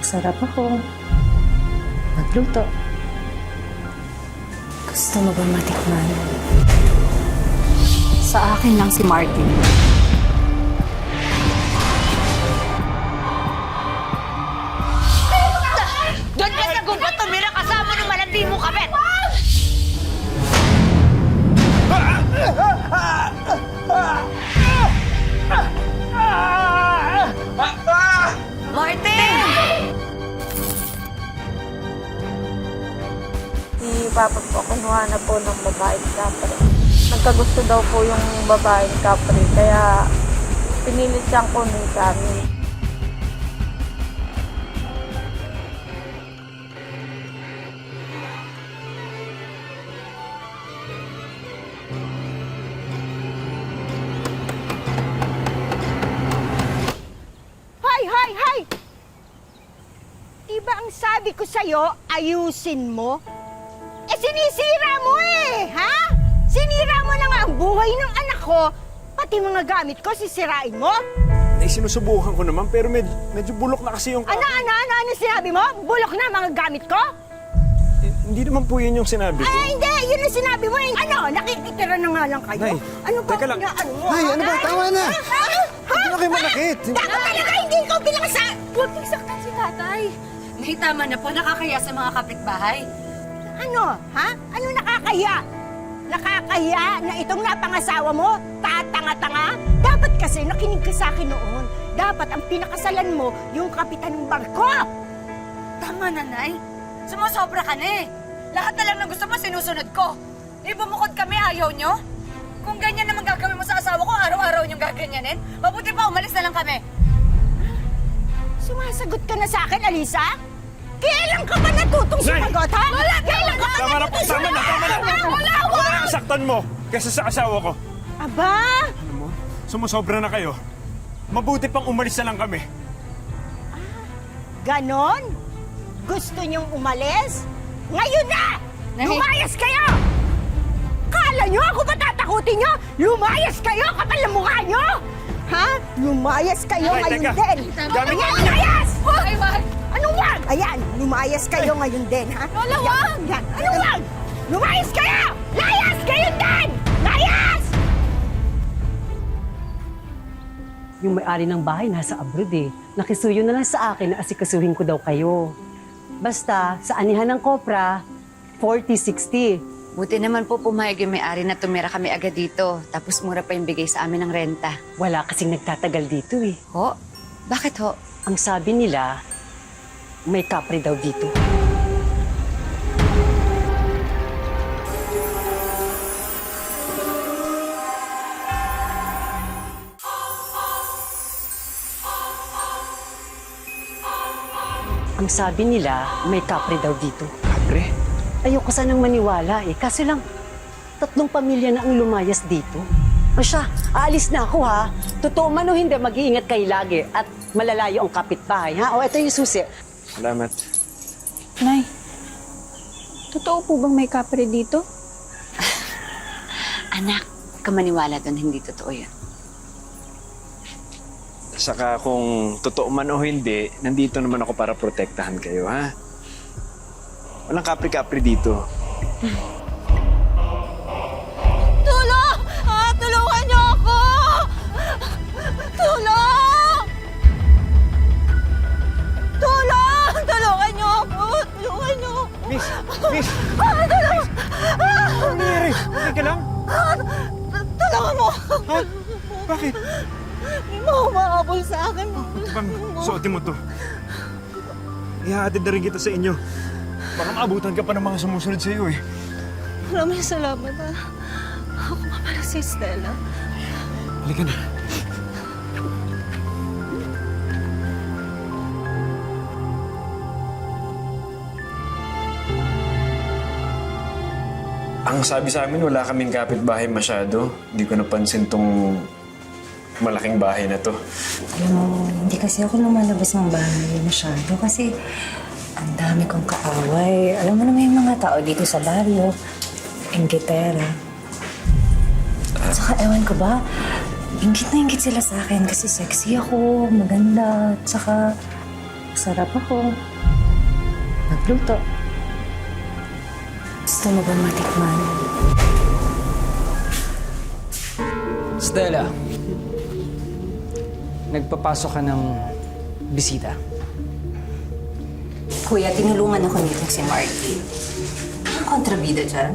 Masarap ako magluto. Gusto mo ba matikman? Sa akin lang si Martin. Doon ka sa gubat, tumira kasama ng malandi mo kapit! Martin! Si Papa po, kinuha na po ng babaeng kapre. Nagkagusto daw po yung babaeng kapre, kaya pinilit siyang kunin sa amin. Hoy, hoy, hoy! Diba ang sabi ko sa'yo, ayusin mo? Eh, sinisira mo eh, ha? Sinira mo na nga ang buhay ng anak ko, pati mga gamit ko, sisirain mo? Eh, sinusubukan ko naman, pero medyo bulok na kasi yung... Ano sinabi mo? Bulok na mga gamit ko? Hindi naman po yun yung sinabi ko. Ay, hindi! Yun ang sinabi mo eh! Ano? Nakikitira na nga lang kayo? Nay, Ano ba? teka lang. Ano mo? Nay, ano ba? Tama na! Ha? Hindi na kayo manakit! Dapat talaga hindi ikaw bilang sa... Huwag kang saktan si tatay. Nay, tama na po. Nakakaya sa mga kapitbahay. Ano? Ha? Ano nakakaya? Nakakaya na itong napangasawa mo, tatanga-tanga? Dapat kasi nakinig ka sa akin noon. Dapat ang pinakasalan mo, yung kapitan ng barko! Tama na, Nay. Sumusobra ka na eh. Lahat na lang ng gusto mo, sinusunod ko. Di bumukod kami, ayaw nyo? Kung ganyan naman gagawin mo sa asawa ko, araw-araw niyong gaganyanin, mabuti pa umalis na lang kami. Sumasagot ka na sa akin, Alisa? Kailan ka ba natutong sumagot, ha? Kailan ka ba Tama na po! natutong Tama na! Tama na! Wala! Huwag na ang saktan mo kaysa sa asawa ko. Aba! Ano mo? Sumusobra na kayo. Mabuti pang umalis na lang kami. Ganon? Gusto niyong umalis? Ngayon na! Nay. Lumayas kayo! Kala niyo ako ba tatakutin niyo? Lumayas kayo, kapal ang mukha niyo! Ha? Lumayas kayo Ay, ngayon teka. din! Gamit- Ayan, lumayas! Ay, wag! Anong wag? Ayan, lumayas kayo ngayon din, ha? Lola, wag! Yan. Anong wag? Lumayas kayo! Layas kayo din! Layas! Yung may-ari ng bahay nasa abroad eh. Nakisuyo na lang sa akin na asikasuhin ko daw kayo. Basta, sa anihan ng kopra, 40-60. Buti naman po pumayag yung may-ari na tumira kami agad dito. Tapos mura pa yung bigay sa amin ng renta. Wala kasing nagtatagal dito eh. Ho? Bakit ho? Ang sabi nila, may kapre daw dito. Ang sabi nila, may kapre daw dito. Kapre? Ayoko sanang maniwala eh. Kasi lang, 3 pamilya na ang lumayas dito. O siya, aalis na ako ha. Totoo man o hindi, mag-iingat kayo lagi. At malalayo ang kapitbahay ha. O, ito yung susi. Salamat. Nay, totoo po bang may kapre dito? Anak, kamaniwala doon, hindi totoo yan. Saka kung totoo man o hindi, nandito naman ako para protektahan kayo, ha? Walang kapri-kapri dito. Tulong! Tulungan niyo ako! Tulong! Tulong! Tulungan niyo ako! Tulungan niyo ako! Miss! Miss! Tulong! Ano nangyari? Okay ka lang? Tulungan mo! Ha? Bakit? May mga umaabol sa akin. Bang, suotin mo to. Ihahatid na rin kita sa inyo. Baka maabutan ka pa ng mga sumusunod sa iyo eh. Maraming salamat ha. Ako nga pala si Stella. Halika na. Ang sabi sa amin, wala kaming kapitbahay masyado. Hindi ko napansin tong malaking bahay na to. Alam mo, hindi kasi ako lumalabas ng bahay masyado kasi ang dami kong kaaway. Alam mo naman yung mga tao dito sa baryo. Inggitera. At saka ewan ko ba, inggit na inggit sila sa akin kasi sexy ako, maganda. At saka Sarap ako. Magluto. Gusto mo ba matikman? Stella, nagpapasok ka ng bisita. Kuya, tinulungan ako nito si Martin. Ang kontrabida dyan.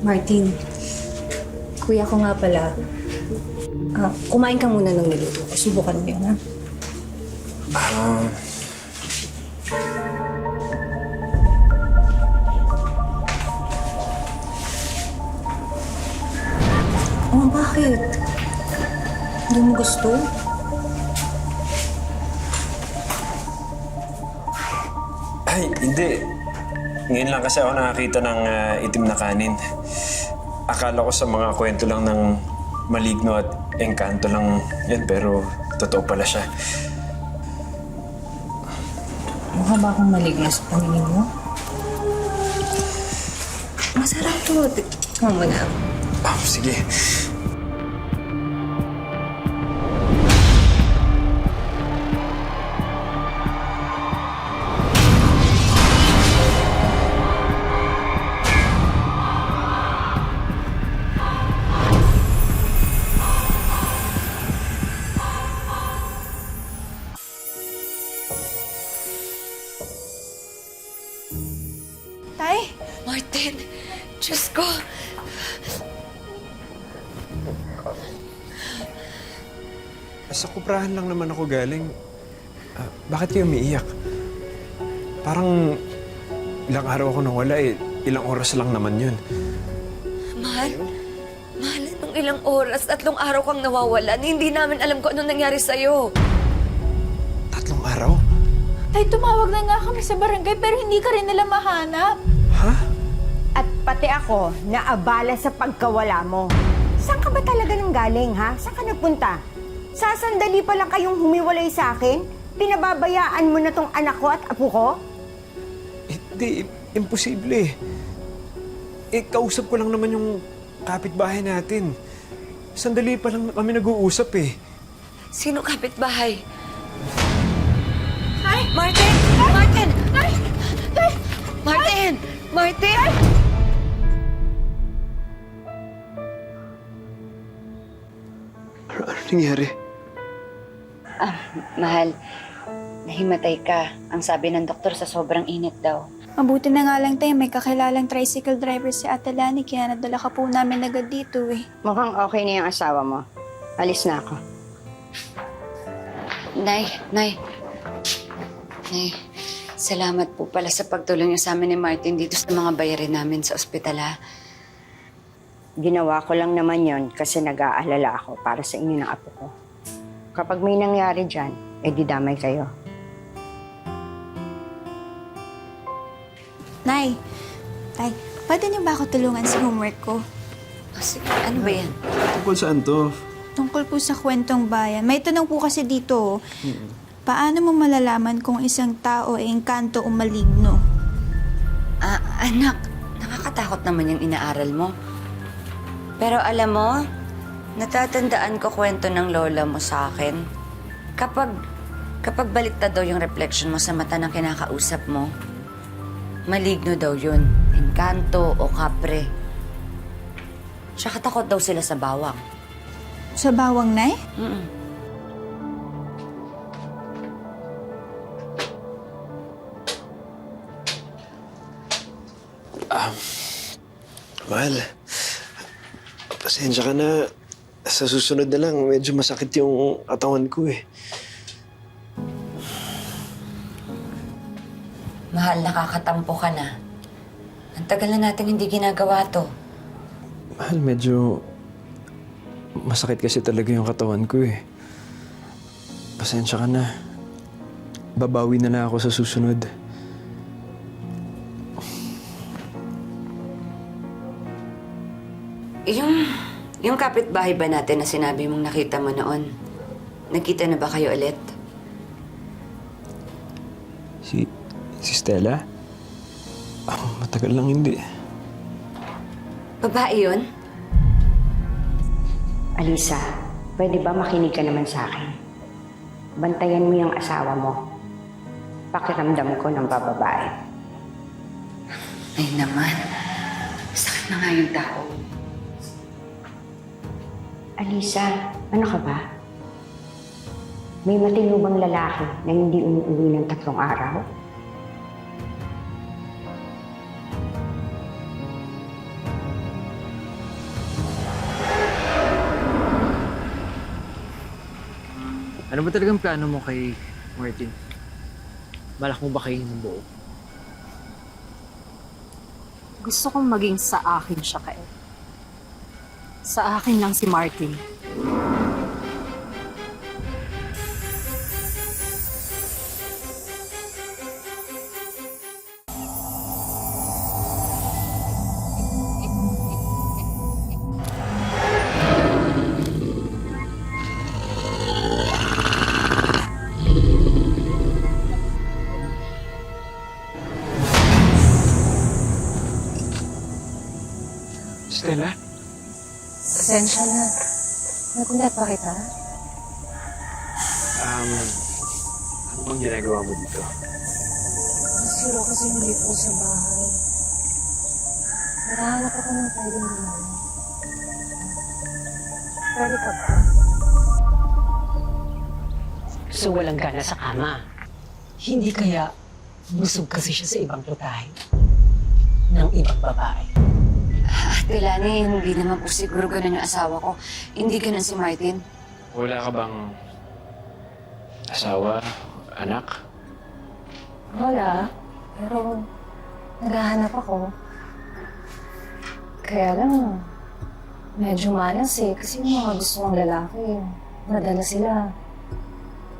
Martin, kuya ko nga pala. Kumain ka muna ng niluto ko. Subukan mo yun, ha? Oh, bakit? Hindi mo gusto? Ay, hindi. Ngayon lang kasi ako nakakita ng itim na kanin. Akala ko sa mga kwento lang ng maligno at engkanto lang yan, pero totoo pala siya. Mukha ba akong maligno sa paningin mo? Masarap to. Tikman mo na. Sige. Tay? Martin, Diyos ko. Sa kuprahan lang naman ako galing. Bakit kayo umiiyak? Parang ilang araw ako nawala eh. Ilang oras lang naman yun. Mahal, nung ilang oras, 3 araw kang nawawalan. Hindi namin alam kung anong nangyari sa'yo. 3 araw? Tay, tumawag na nga kami sa barangay pero hindi ka rin nila mahanap. Ha? At pati ako, naabala sa pagkawala mo. Saan ka ba talaga nang galing, ha? Saan ka nagpunta? Sasandali pa lang kayong humiwalay sa akin? Pinababayaan mo na tong anak ko at apo ko? Hindi, imposible. Kausap ko lang naman yung kapitbahay natin. Sandali pa lang kami nag-uusap eh. Sino kapitbahay? Ay! Martin! Martin! Ay! Ay! Martin! Martin! Ano nangyari? Mahal, nahimatay ka. Ang sabi ng doktor sa sobrang init daw. Mabuti na nga lang tayo, may kakilalang tricycle driver si Ate Lani, kaya nadala ka po namin agad dito eh. Mukhang okay na yung asawa mo. Alis na ako. Nay, salamat po pala sa pagtulong niyo sa amin ni Martin dito sa mga bayarin namin sa ospital, ha? Ginawa ko lang naman yon kasi nag-aalala ako para sa inyo ng apo ko. Kapag may nangyari dyan, didamay kayo. Nay, Tay, pwede niyo ba ako tulungan sa homework ko? Sige, ano ba yan? Tungkol saan to? Tungkol po sa kwentong bayan. May tanong po kasi dito, paano mo malalaman kung isang tao ay engkanto o maligno? Anak, nakakatakot naman yung inaaral mo. Pero alam mo, natatandaan ko kwento ng lola mo sa akin. Kapag baliktad daw yung reflection mo sa mata ng kinakausap mo, maligno daw yun. Engkanto o kapre. Tsaka takot daw sila sa bawang. Sa bawang, Nay? Mahal, pasensya ka na. Sa susunod na lang, medyo masakit yung katawan ko eh. Mahal, nakakatampo ka na. Ang tagal na natin hindi ginagawa to. Mahal, medyo masakit kasi talaga yung katawan ko eh. Pasensya ka na. Babawi na lang ako sa susunod. Yung kapitbahay ba natin na sinabi mong nakita mo noon? Nagkita na ba kayo ulit? Si Stella? Matagal lang hindi. Babae yun? Alisa, pwede ba makinig ka naman sa akin? Bantayan mo yung asawa mo. pakiramdam ko ng bababae. Ay naman, sakit na nga yung tao. Alisa, ano ka ba? May matinubang lalaki na hindi umuwi ng 3 araw? Ano ba talagang plano mo kay Martin? Balak mo ba kayo ng buo? Gusto kong maging sa akin siya kayo. Sa akin lang si Martin. Stella? Pasensya na. Nagulat pa kita? Ano bang ginagawa mo dito? Nasiro kasi hindi po sa bahay. Narahanap ako ng pwedeng gumano. Pwede ka ba? So walang gana sa kama. Hindi kaya busog kasi siya sa ibang putahe ng ibang babae. Ate Lani, hindi naman po siguro ganun yung asawa ko. Hindi ganun si Martin. Wala ka bang asawa, anak? Wala. Pero naghahanap ako. Kaya lang, medyo malas eh. Kasi yung mga gusto kong lalaki, nadala sila.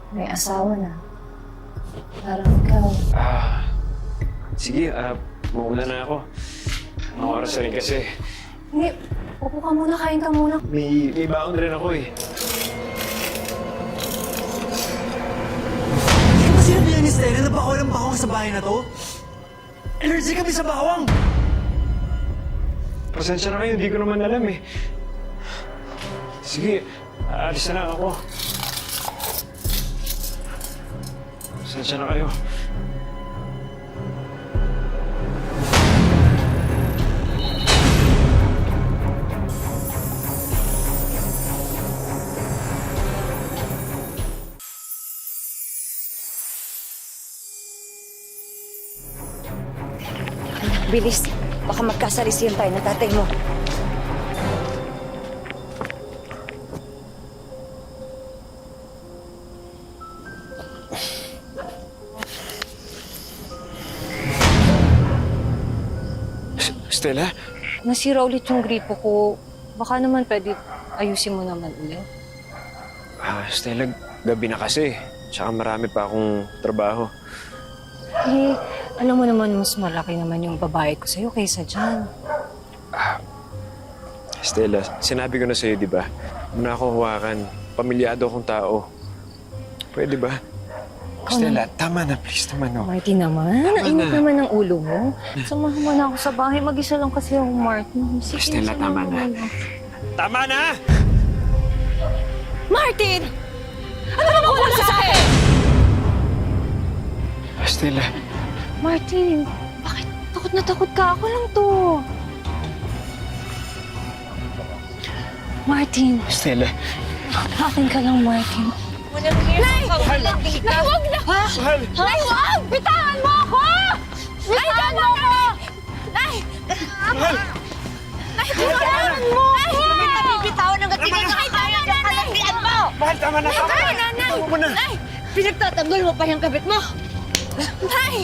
May asawa na. Parang ikaw. Sige, mauna na ako. Mga oras na rin kasi. Hindi, upo ka muna, kain ka muna. May baon na rin ako eh. Hindi ka ba sinabihan ni Stella na bawal ang bawang sa bahay na to? Allergy kami sa bawang! Pasensya na kayo, hindi ko naman alam eh. Sige, aalis na lang ako. Pasensya na kayo. Bilis, baka magkasalisiyan tayo ng tatay mo. Stella? Nasira ulit yung gripo ko. Baka naman pwede ayusin mo naman ulit. Stella, gabi na kasi. Tsaka marami pa akong trabaho. Eh, alam mo naman mas malaki naman yung babae ko sa'yo kaysa dyan. Stella, sinabi ko na sa'yo, di ba? Muna ako hawakan. Pamilyado akong tao. Pwede ba? Stella, tama na, please. Tama na. Martin naman, Tama nainit na. naman ang ulo mo. Samahan mo na ako sa bahay. Mag-isa lang kasi ako, Martin. Sige, Stella, tama samahan na. mo Tama na! Martin! Ano naman kulang sa akin? Stella, Martin, bakit takot na takot ka? Ako lang to. Martin, Stella. akin ka lang, Martin. Nay! Nay, wag na! Ha? Mahal! Nay, wag! Bitawan mo ako! Bitawan mo ako! Nay! Mahal! Nay, bitawan mo ako! Nay, nabibitawan ng gatingin ka tayo ng kalagdian mo! Mahal, tama na! Tama Nay, na! nanay! Tama mo na! Nay! Pinagtatanggol mo pa yung kabit mo! Nay!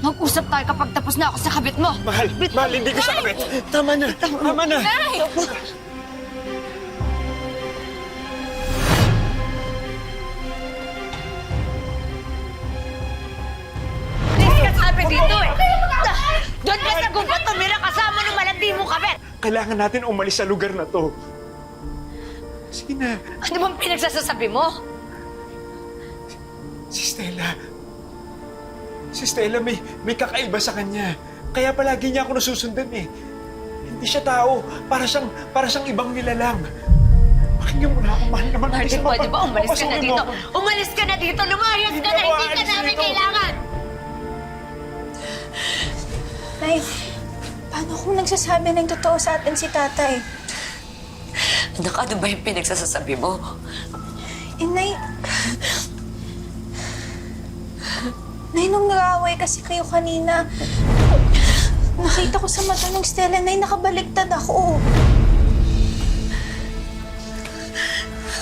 Mag-usap tayo kapag tapos na ako sa kabit mo! Mahal! Mahal, hindi ko sakit! Tama na! Tama na! Nay! Sabi dito eh! Doon ka sa gubat, tumira kasama ng malandi mong kabit! Kailangan natin umalis sa lugar na to. Sige na. Ano bang pinagsasasabi mo? Si Stella. Si Stella may kakaiba sa kanya. Kaya palagi niya ako nasusundan eh. Hindi siya tao. Para siyang ibang nilalang. Pakinggan mo na ako. Mahal naman. Martin, pwede ba umalis ka na papasukin mo dito? ako. Umalis ka na dito! Lumayas ka na! Hindi ka namin kailangan! kung nagsasabi ng totoo sa atin si tatay. Anak, ano ba yung pinagsasasabi mo? Nay... Nay, nung nag-aaway kasi kayo kanina, nakita ko sa mata ng Stella, Nay, nakabaliktad ako.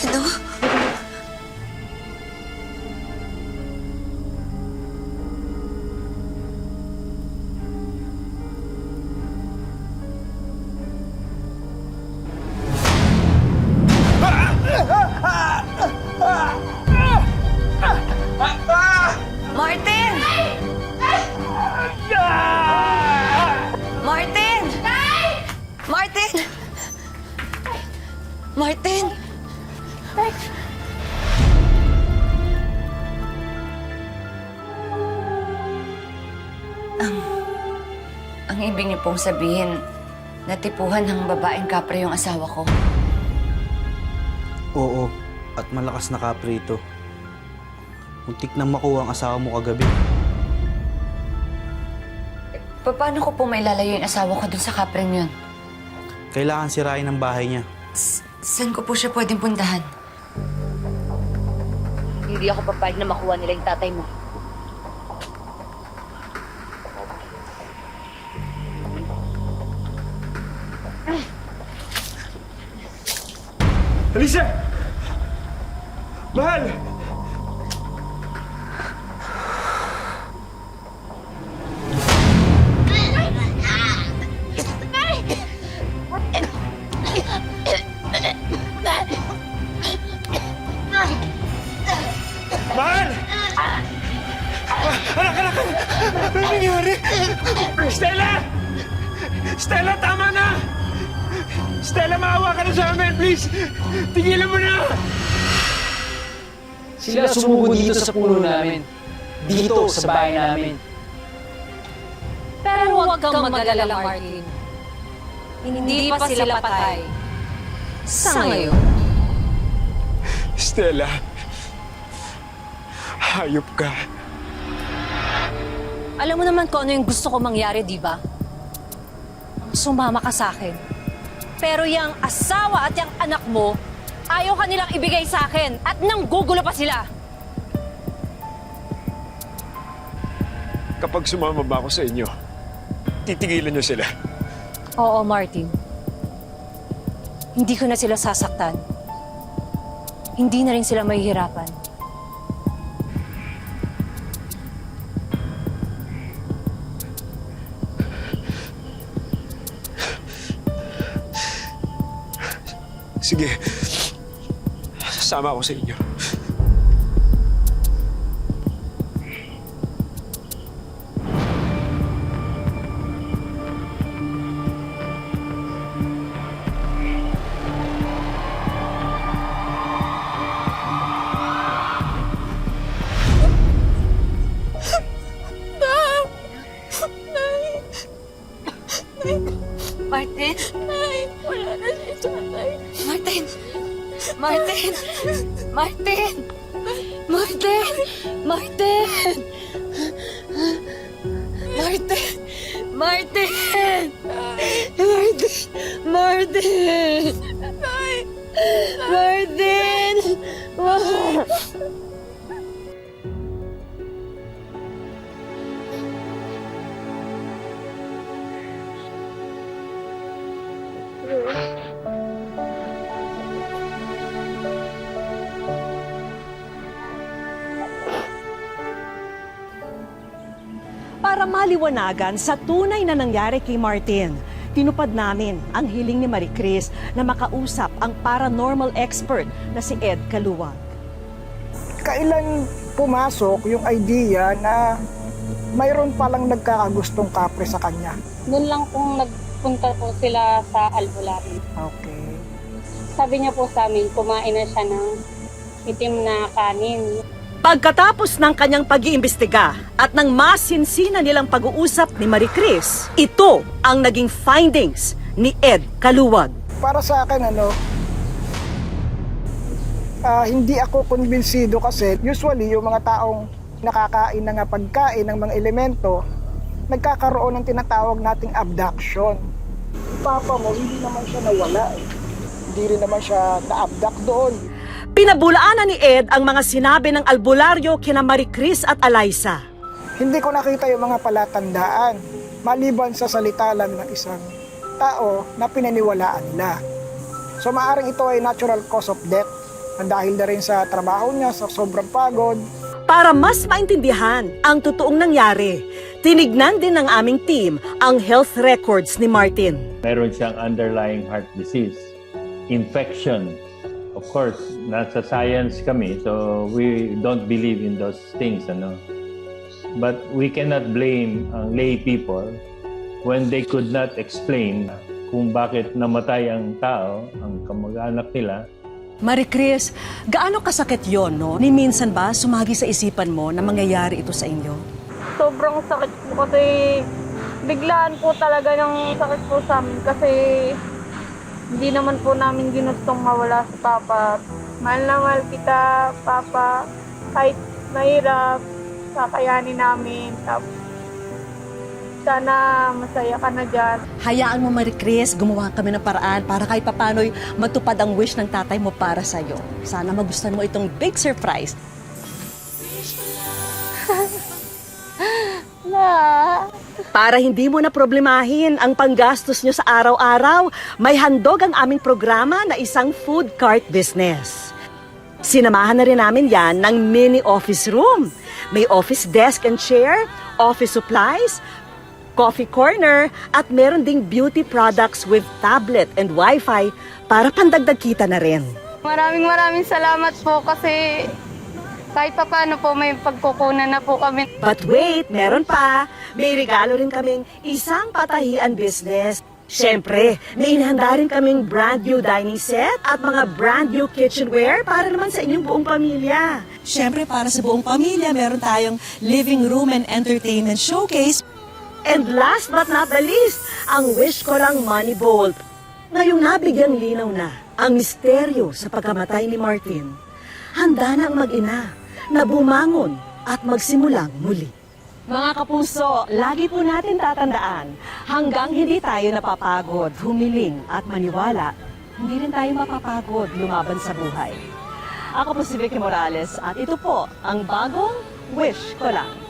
Ano? Martin! Martin! Martin! Martin! Ang ibig niyo pong sabihin, natipuhan ng babaeng kapre yung asawa ko. Oo, at malakas na kapre ito. Muntik nang makuha ang asawa mo kagabi. Paano ko po mailalayo yung asawa ko dun sa kapreng yun? Kailangan sirain ang bahay niya. Saan ko po siya pwedeng puntahan? Hindi ako papayag na makuha nila yung tatay mo. Alicia! Mahal! Mahal! Anak! Ano nangyari? Stella! Stella, tama na! Stella, maawa ka na sa amin, please! Tigilan mo na! Sila sumugod dito sa puno namin. Dito, sa bahay namin. Pero huwag kang mag-alala, Martin. Hindi pa sila patay. Sa ngayon. Stella, hayop ka. Alam mo naman kung ano yung gusto ko mangyari, di ba? Sumama ka sa akin. Pero yung asawa at yung anak mo, ayaw ka nilang ibigay sa akin at nanggugulo pa sila. Kapag sumama ba ako sa inyo, titigilan niyo sila. Oo, Martin. Hindi ko na sila sasaktan. Hindi na rin sila mahihirapan. Sige, sasama ako sa inyo. Martin? Wala na si tatay. Martin! Martin! Martin! Martin! Martin! Martin! Martin! Martin! Martin! Martin! Para maliwanagan sa tunay na nangyari kay Martin, tinupad namin ang hiling ni Marie Chris na makausap ang paranormal expert na si Ed Kaluwag. Kailan pumasok yung idea na mayroon palang nagkakagustong kapre sa kanya? Doon lang pong nagpunta po sila sa albularyo. Okay. Sabi niya po sa amin, kumain na siya ng itim na kanin. Pagkatapos ng kanyang pag-iimbestiga at ng masinsinan nilang pag-uusap ni Marie Chris, ito ang naging findings ni Ed Kaluwag. Para sa akin, hindi ako kumbinsido kasi usually yung mga taong nakakain ng pagkain ng mga elemento, nagkakaroon ng tinatawag nating abduction. Papa mo, hindi naman siya nawala eh. Hindi rin naman siya na-abduct doon. Pinabulaanan ni Ed ang mga sinabi ng albularyo kina Maricris at Alaysa. Hindi ko nakita yung mga palatandaan, maliban sa salita lang ng isang tao na pinaniwalaan nila. So maaring ito ay natural cause of death, dahil na rin sa trabaho niya, sa sobrang pagod. Para mas maintindihan ang totoong nangyari, tinignan din ng aming team ang health records ni Martin. Meron siyang underlying heart disease, infection. Of course, nasa science kami, so we don't believe in those things, ano. But we cannot blame ang lay people when they could not explain kung bakit namatay ang tao, ang kamag-anak nila. Maricris, gaano kasakit yon, no? Ni minsan ba sumagi sa isipan mo na mangyayari ito sa inyo? Sobrang sakit po kasi biglaan po talaga ng sakit po sa amin kasi hindi naman po namin ginustong mawala si Papa. Mahal na mahal kita, Papa. Kahit mahirap, kakayanin namin. Sana masaya ka na dyan. Hayaan mo, Maricris, gumawa kami ng paraan para kahit papano'y matupad ang wish ng tatay mo para sa'yo. Sana magustuhan mo itong big surprise. Para hindi mo na problemahin ang panggastos nyo sa araw-araw, may handog ang aming programa na isang food cart business. Sinamahan na rin namin yan ng mini office room. May office desk and chair, office supplies, coffee corner, at meron ding beauty products with tablet and wifi para pandagdag kita na rin. Maraming salamat po kasi kahit pa paano po may pagkukunan na po kami. But wait, meron pa. May regalo rin kaming isang patahian business. Siyempre, may inihanda rin kaming brand new dining set at mga brand new kitchenware para naman sa inyong buong pamilya. Siyempre, para sa buong pamilya, meron tayong living room and entertainment showcase. And last but not the least, ang wish ko lang money bolt. Ngayong nabigyang linaw na ang misteryo sa pagkamatay ni Martin, handa na ang mag-ina na bumangon at magsimulang muli. Mga kapuso, lagi po natin tatandaan, hanggang hindi tayo napapagod, humiling at maniwala, hindi rin tayo mapapagod lumaban sa buhay. Ako po si Vicky Morales at ito po ang bagong Wish Ko Lang.